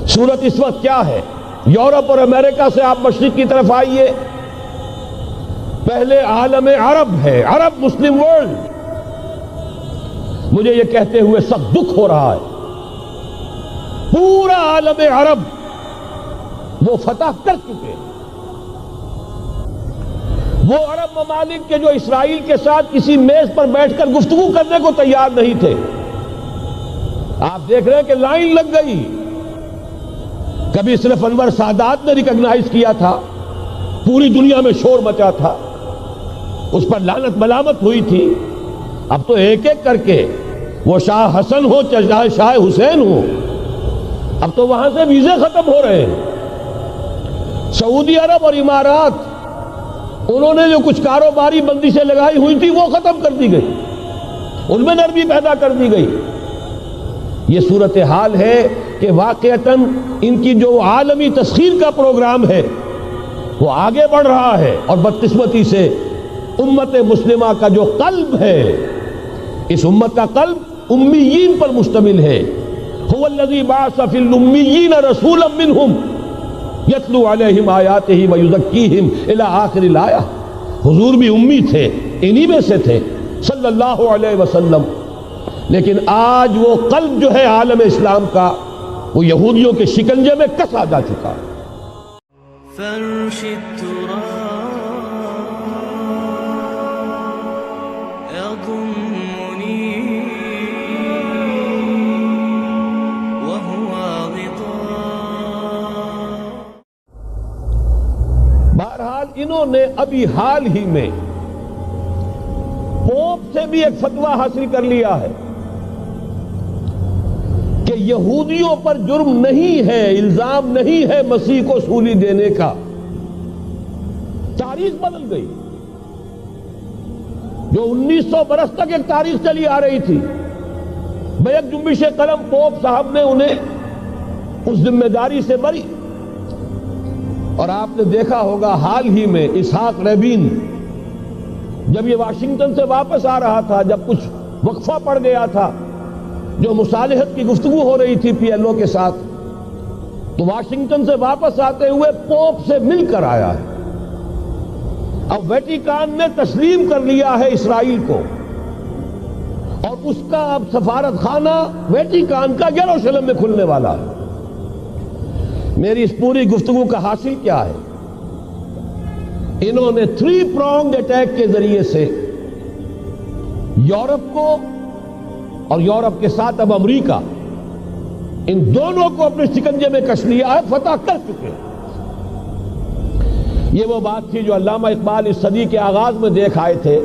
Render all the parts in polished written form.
صورت اس وقت کیا ہے؟ یورپ اور امریکہ سے آپ مشرق کی طرف آئیے، پہلے عالم عرب ہے، عرب مسلم ورلڈ. مجھے یہ کہتے ہوئے سخت دکھ ہو رہا ہے، پورا عالم عرب وہ فتح کر چکے. وہ عرب ممالک کے جو اسرائیل کے ساتھ کسی میز پر بیٹھ کر گفتگو کرنے کو تیار نہیں تھے، آپ دیکھ رہے ہیں کہ لائن لگ گئی. کبھی صرف انور سادات نے ریکگنائز کیا تھا، پوری دنیا میں شور مچا تھا، اس پر لعنت ملامت ہوئی تھی. اب تو ایک ایک کر کے، وہ شاہ حسن ہو چاہے شاہ حسین ہو، اب تو وہاں سے ویزے ختم ہو رہے ہیں. سعودی عرب اور امارات، انہوں نے جو کچھ کاروباری بندشیں لگائی ہوئی تھی وہ ختم کر دی گئی، ان میں نرمی پیدا کر دی گئی. یہ صورتحال ہے کہ واقعتاً ان کی جو عالمی تسخیر کا پروگرام ہے وہ آگے بڑھ رہا ہے، اور بدقسمتی سے امت مسلمہ کا جو قلب ہے، اس امت کا قلب امیین پر مشتمل ہے. هو الذی بعث فی الامیین رسولا منہم یتلو علیہم آیاتہ ویزکیہم الی آخر الآیہ. حضور بھی امی تھے، انہی میں سے تھے صلی اللہ علیہ وسلم. لیکن آج وہ قلب جو ہے عالم اسلام کا، وہ یہودیوں کے شکنجے میں کسا جا چکا ہے. فرش التراب يضمني وهو غطاء. بہرحال انہوں نے ابھی حال ہی میں پوپ سے بھی ایک فتویٰ حاصل کر لیا ہے کہ یہودیوں پر جرم نہیں ہے، الزام نہیں ہے مسیح کو سولی دینے کا. تاریخ بدل گئی. جو 1900 برس تک ایک تاریخ چلی آ رہی تھی، بیک جنبش قلم پوپ صاحب نے انہیں اس ذمہ داری سے بری. اور آپ نے دیکھا ہوگا حال ہی میں اسحاق ریبین جب یہ واشنگٹن سے واپس آ رہا تھا، جب کچھ وقفہ پڑ گیا تھا، جو مصالحت کی گفتگو ہو رہی تھی پی ایل او کے ساتھ، تو واشنگٹن سے واپس آتے ہوئے پوپ سے مل کر آیا ہے. اب ویٹیکان نے تسلیم کر لیا ہے اسرائیل کو، اور اس کا اب سفارت خانہ ویٹیکان کا یروشلم میں کھلنے والا ہے. میری اس پوری گفتگو کا حاصل کیا ہے؟ انہوں نے 3 pronged اٹیک کے ذریعے سے یورپ کو اور یورپ کے ساتھ اب امریکہ، ان دونوں کو اپنے شکنجے میں کش لیا ہے، فتح کر چکے. یہ وہ بات تھی جو علامہ اقبال اس صدی کے آغاز میں دیکھ آئے تھے،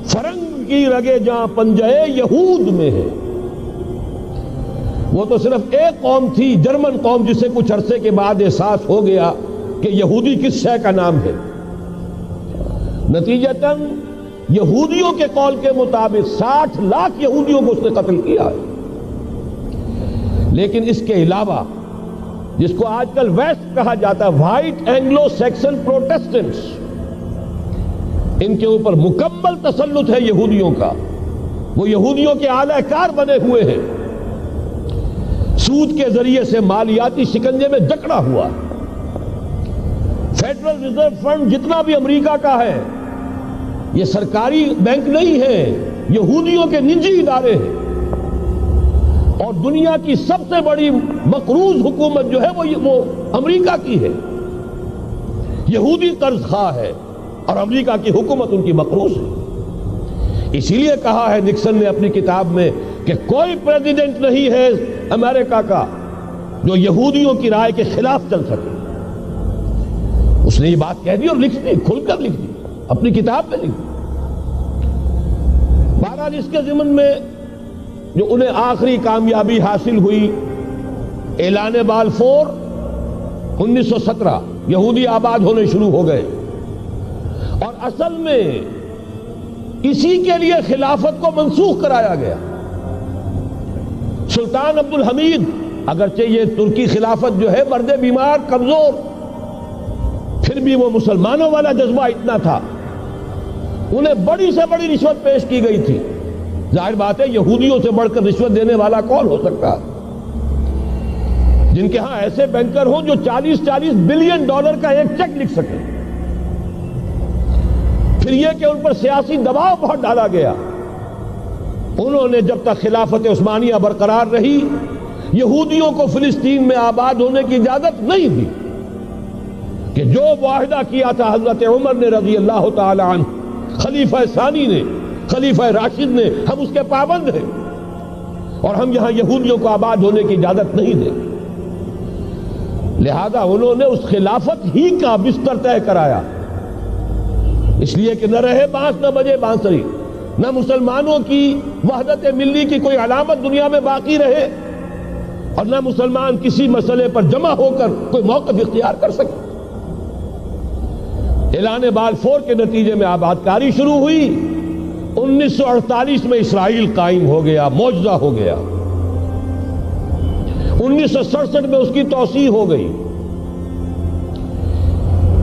فرنگ کی رگے جہاں پنجے یہود میں ہے. وہ تو صرف ایک قوم تھی، جرمن قوم، جسے کچھ عرصے کے بعد احساس ہو گیا کہ یہودی کس شے کا نام ہے. نتیجتاً یہودیوں کے قول کے مطابق 60 لاکھ یہودیوں کو اس نے قتل کیا ہے. لیکن اس کے علاوہ، جس کو آج کل ویسٹ کہا جاتا ہے، وائٹ اینگلو سیکسن پروٹیسٹنٹس، ان کے اوپر مکمل تسلط ہے یہودیوں کا. وہ یہودیوں کے اعلی کار بنے ہوئے ہیں، سود کے ذریعے سے مالیاتی شکنجے میں جکڑا ہوا. فیڈرل ریزرو فنڈ جتنا بھی امریکہ کا ہے، یہ سرکاری بینک نہیں ہے، یہودیوں کے نجی ادارے ہیں. اور دنیا کی سب سے بڑی مقروض حکومت جو ہے وہ امریکہ کی ہے. یہودی قرض خواہ ہے اور امریکہ کی حکومت ان کی مقروض ہے. اسی لیے کہا ہے نکسن نے اپنی کتاب میں کہ کوئی پریزیڈنٹ نہیں ہے امریکہ کا جو یہودیوں کی رائے کے خلاف چل سکے. اس نے یہ بات کہہ دی اور لکھ دی، کھل کر لکھ دی، اپنی کتاب میں لکھ دی. بہرحال اس کے ضمن میں جو انہیں آخری کامیابی حاصل ہوئی، اعلان بالفور 1917، یہودی آباد ہونے شروع ہو گئے. اور اصل میں اسی کے لیے خلافت کو منسوخ کرایا گیا. سلطان عبد الحمید، اگرچہ یہ ترکی خلافت جو ہے مرد بیمار کمزور، پھر بھی وہ مسلمانوں والا جذبہ اتنا تھا، انہیں بڑی سے بڑی رشوت پیش کی گئی تھی. ظاہر بات ہے یہودیوں سے بڑھ کر رشوت دینے والا کون ہو سکتا ہے. جن کے ہاں ایسے بینکر ہوں جو 40 بلین ڈالر کا ایک چیک لکھ سکیں. پھر یہ کہ ان پر سیاسی دباؤ بہت ڈالا گیا. انہوں نے جب تک خلافت عثمانیہ برقرار رہی یہودیوں کو فلسطین میں آباد ہونے کی اجازت نہیں دی کہ جو معاہدہ کیا تھا حضرت عمر نے رضی اللہ تعالی عنہ، خلیفہ ثانی نے، خلیفہ راشد نے، ہم اس کے پابند ہیں اور ہم یہاں یہودیوں کو آباد ہونے کی اجازت نہیں دیں. لہذا انہوں نے اس خلافت ہی کا بستر طے کرایا، اس لیے کہ نہ رہے بانس نہ بجے بانسری، نہ مسلمانوں کی وحدت ملی کی کوئی علامت دنیا میں باقی رہے اور نہ مسلمان کسی مسئلے پر جمع ہو کر کوئی موقف اختیار کر سکے. اعلان بلفور کے نتیجے میں آباد کاری شروع ہوئی. 1948 میں اسرائیل قائم ہو گیا، معجزہ ہو گیا. 1967 میں اس کی توسیع ہو گئی.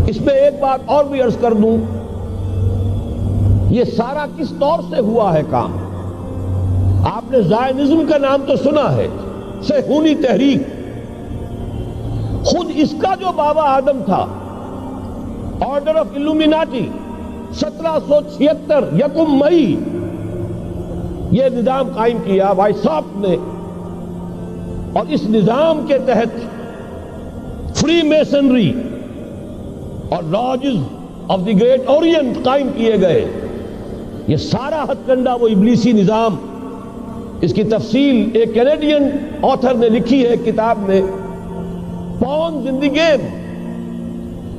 اس میں ایک بات اور بھی عرض کر دوں، یہ سارا کس طور سے ہوا ہے کام؟ آپ نے زائنزم کا نام تو سنا ہے، صہیونی تحریک. خود اس کا جو بابا آدم تھا، آرڈر آف الومیناٹی، 1776 یکم مئی یہ نظام قائم کیا وائساپ نے، اور اس نظام کے تحت فری میسنری اور lodges of the great Orient قائم کیے گئے. یہ سارا ہتھ کنڈا وہ ابلیسی نظام، اس کی تفصیل ایک کینیڈین آتھر نے لکھی ہے کتاب میں، پونز ان دی گیم.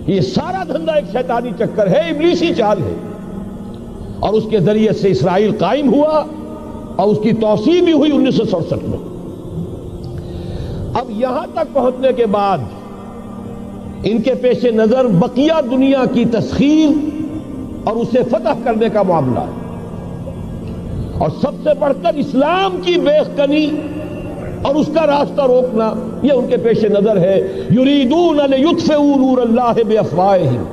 یہ سارا دھندا ایک شیطانی چکر ہے، ابلیسی چال ہے، اور اس کے ذریعے سے اسرائیل قائم ہوا اور اس کی توسیع بھی ہوئی 1967 میں. اب یہاں تک پہنچنے کے بعد ان کے پیش نظر بقیہ دنیا کی تسخیر اور اسے فتح کرنے کا معاملہ ہے، اور سب سے بڑھ کر اسلام کی بیخکنی اور اس کا راستہ روکنا یہ ان کے پیش نظر ہے. یریدون لیطفئوا نور اللہ بافواہہم.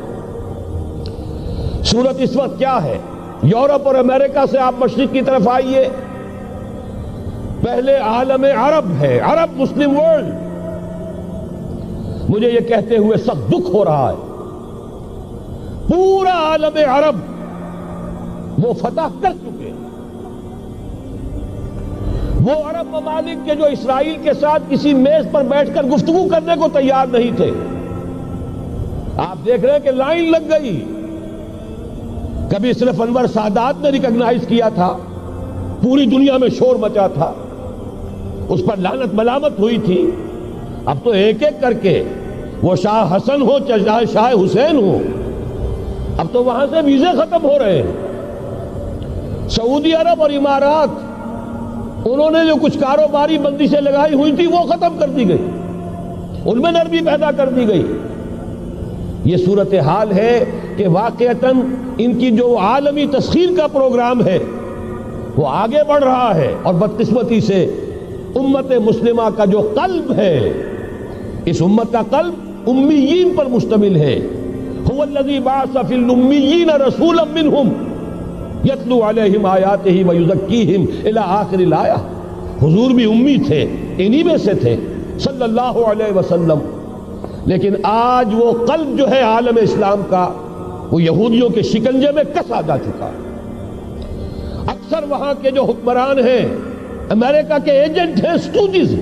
صورت اس وقت کیا ہے؟ یورپ اور امریکہ سے آپ مشرق کی طرف آئیے، پہلے عالم عرب ہے، عرب مسلم ورلڈ. مجھے یہ کہتے ہوئے سخت دکھ ہو رہا ہے، پورا عالم عرب وہ فتح کر چکے. وہ عرب ممالک کے جو اسرائیل کے ساتھ کسی میز پر بیٹھ کر گفتگو کرنے کو تیار نہیں تھے. آپ دیکھ رہے ہیں کہ لائن لگ گئی. کبھی صرف انور سادات نے ریکگنائز کیا تھا، پوری دنیا میں شور مچا تھا، اس پر لعنت ملامت ہوئی تھی. اب تو ایک ایک کر کے، وہ شاہ حسن ہو چاہے شاہ حسین ہو، اب تو وہاں سے ویزے ختم ہو رہے ہیں. سعودی عرب اور امارات، انہوں نے جو کچھ کاروباری بندشیں لگائی ہوئی تھی وہ ختم کر دی گئی، ان میں نرمی پیدا کر دی گئی. یہ صورتحال ہے کہ واقعتاً ان کی جو عالمی تسخیر کا پروگرام ہے وہ آگے بڑھ رہا ہے، اور بدقسمتی سے امت مسلمہ کا جو قلب ہے، اس امت کا قلب امیین پر مشتمل ہے. هو الذی بعث فی الامیین رسولا منہم یتلو علیہم آیاتہ ویزکیہم الی آخر الآیہ. حضور بھی امی تھے، انہی میں سے تھے صلی اللہ علیہ وسلم. لیکن آج وہ قلب جو ہے عالم اسلام کا، وہ یہودیوں کے شکنجے میں کسا جا چکا. اکثر وہاں کے جو حکمران ہیں، امریکہ کے ایجنٹ ہیں، اسٹوڈیز.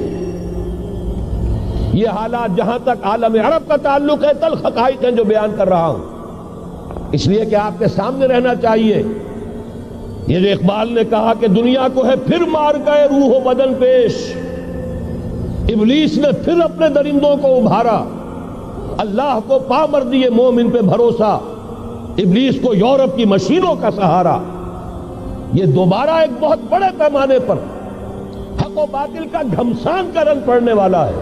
یہ حالات جہاں تک عالم عرب کا تعلق ہے، تلخ حقائق ہیں جو بیان کر رہا ہوں، اس لیے کہ آپ کے سامنے رہنا چاہیے. یہ جو اقبال نے کہا کہ دنیا کو ہے پھر مار گئے روح و بدن پیش، ابلیس نے پھر اپنے درندوں کو ابھارا، اللہ کو پا مر دیے مومن پہ بھروسہ، ابلیس کو یورپ کی مشینوں کا سہارا. یہ دوبارہ ایک بہت بڑے پیمانے پر حق و باطل کا گھمسان کا رنگ پڑنے والا ہے.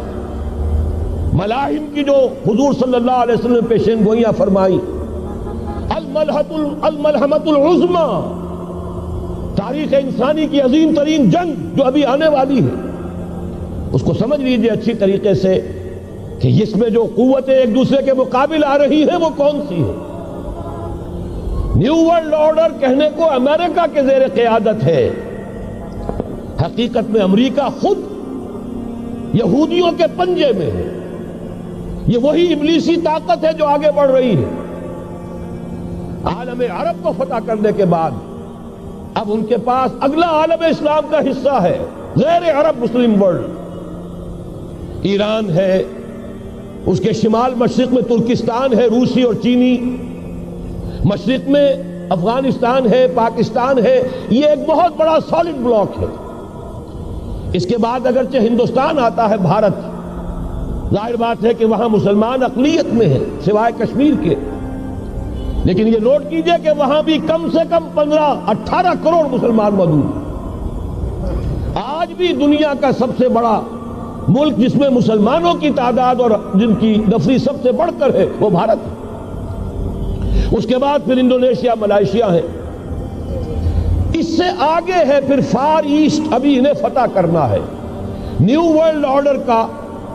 ملاحم کی جو حضور صلی اللہ علیہ وسلم نے پیشین گوئیاں فرمائی، الملحمۃ العظمی، تاریخ انسانی کی عظیم ترین جنگ جو ابھی آنے والی ہے، اس کو سمجھ لیجئے اچھی طریقے سے کہ اس میں جو قوتیں ایک دوسرے کے مقابل آ رہی ہیں وہ کون سی ہے. نیو ورلڈ آرڈر کہنے کو امریکہ کے زیر قیادت ہے، حقیقت میں امریکہ خود یہودیوں کے پنجے میں ہے. یہ وہی ابلیسی طاقت ہے جو آگے بڑھ رہی ہے. عالم عرب کو فتح کرنے کے بعد اب ان کے پاس اگلا عالم اسلام کا حصہ ہے، غیر عرب مسلم ورلڈ. ایران ہے، اس کے شمال مشرق میں ترکستان ہے، روسی اور چینی، مشرق میں افغانستان ہے، پاکستان ہے. یہ ایک بہت بڑا سالڈ بلاک ہے. اس کے بعد اگرچہ ہندوستان آتا ہے، بھارت، ظاہر بات ہے کہ وہاں مسلمان اقلیت میں ہیں سوائے کشمیر کے، لیکن یہ نوٹ کیجئے کہ وہاں بھی کم سے کم 15-18 کروڑ مسلمان موجود ہیں. آج بھی دنیا کا سب سے بڑا ملک جس میں مسلمانوں کی تعداد اور جن کی نفری سب سے بڑھ کر ہے وہ بھارت ہے. اس کے بعد پھر انڈونیشیا، ملائیشیا ہے. اس سے آگے ہے پھر فار ایسٹ، ابھی انہیں فتح کرنا ہے. نیو ورلڈ آرڈر کا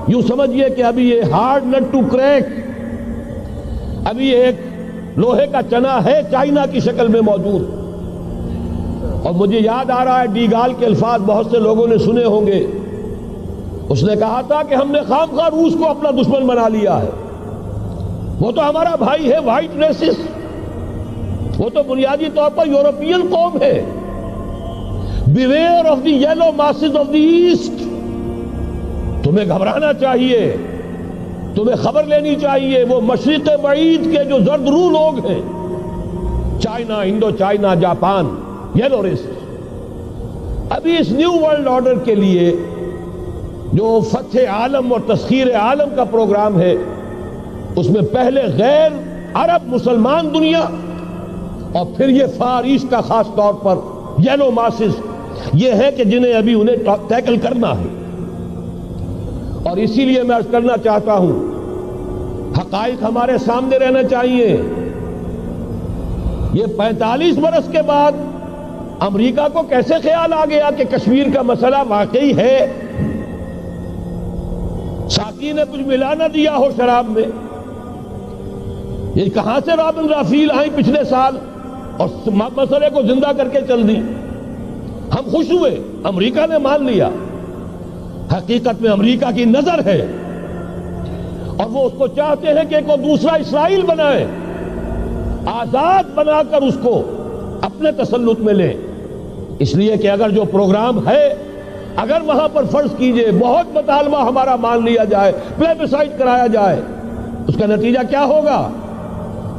یوں سمجھئے کہ ابھی یہ ہارڈ نٹ ٹو کریک، ابھی ایک لوہے کا چنا ہے چائنا کی شکل میں موجود. اور مجھے یاد آ رہا ہے ڈی گال کے الفاظ بہت سے لوگوں نے سنے ہوں گے. اس نے کہا تھا کہ ہم نے خام خواہ روس کو اپنا دشمن بنا لیا ہے. وہ تو ہمارا بھائی ہے، وائٹ ریسس، وہ تو بنیادی طور پر یورپین قوم ہے. Beware of the yellow masses of the east. تمہیں گھبرانا چاہیے، تمہیں خبر لینی چاہیے. وہ مشرق بعید کے جو زرد رو لوگ ہیں، China, Indo China, Japan, yellow race. ابھی اس نیو ورلڈ آرڈر کے لیے جو فتح عالم اور تسخیر عالم کا پروگرام ہے، اس میں پہلے غیر عرب مسلمان دنیا اور پھر یہ فار ایسٹ کا خاص طور پر یلو ماسز، یہ ہے کہ جنہیں ابھی انہیں ٹیکل کرنا ہے. اور اسی لیے میں عرض کرنا چاہتا ہوں، حقائق ہمارے سامنے رہنا چاہیے. یہ 45 برس کے بعد امریکہ کو کیسے خیال آ گیا کہ کشمیر کا مسئلہ واقعی ہے؟ ساقی نے کچھ ملا نہ دیا ہو شراب میں. یہ کہاں سے رابن رافیل آئی پچھلے سال اور مسئلے کو زندہ کر کے چل دی. ہم خوش ہوئے، امریکہ نے مان لیا. حقیقت میں امریکہ کی نظر ہے اور وہ اس کو چاہتے ہیں کہ کوئی دوسرا اسرائیل بنائے، آزاد بنا کر اس کو اپنے تسلط میں لیں. اس لیے کہ اگر جو پروگرام ہے، اگر وہاں پر فرض کیجئے بہت مطالبہ ہمارا مان لیا جائے، پلیبسائٹ کرایا جائے، اس کا نتیجہ کیا ہوگا؟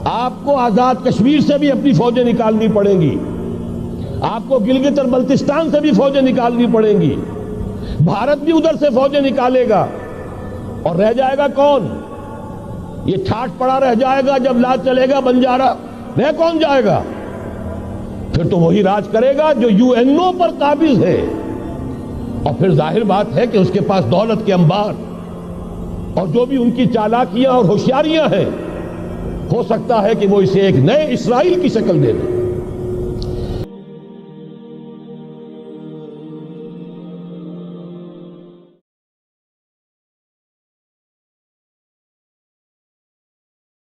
آپ کو آزاد کشمیر سے بھی اپنی فوجیں نکالنی پڑیں گی، آپ کو گلگت اور بلتستان سے بھی فوجیں نکالنی پڑیں گی، بھارت بھی ادھر سے فوجیں نکالے گا. اور رہ جائے گا کون؟ یہ ٹھاٹ پڑا رہ جائے گا. جب لاج چلے گا بنجارا، رہ کون جائے گا؟ پھر تو وہی راج کرے گا جو یو این او پر قابض ہے. اور پھر ظاہر بات ہے کہ اس کے پاس دولت کے انبار اور جو بھی ان کی چالاکیاں اور ہوشیاریاں ہیں، ہو سکتا ہے کہ وہ اسے ایک نئے اسرائیل کی شکل دے دے.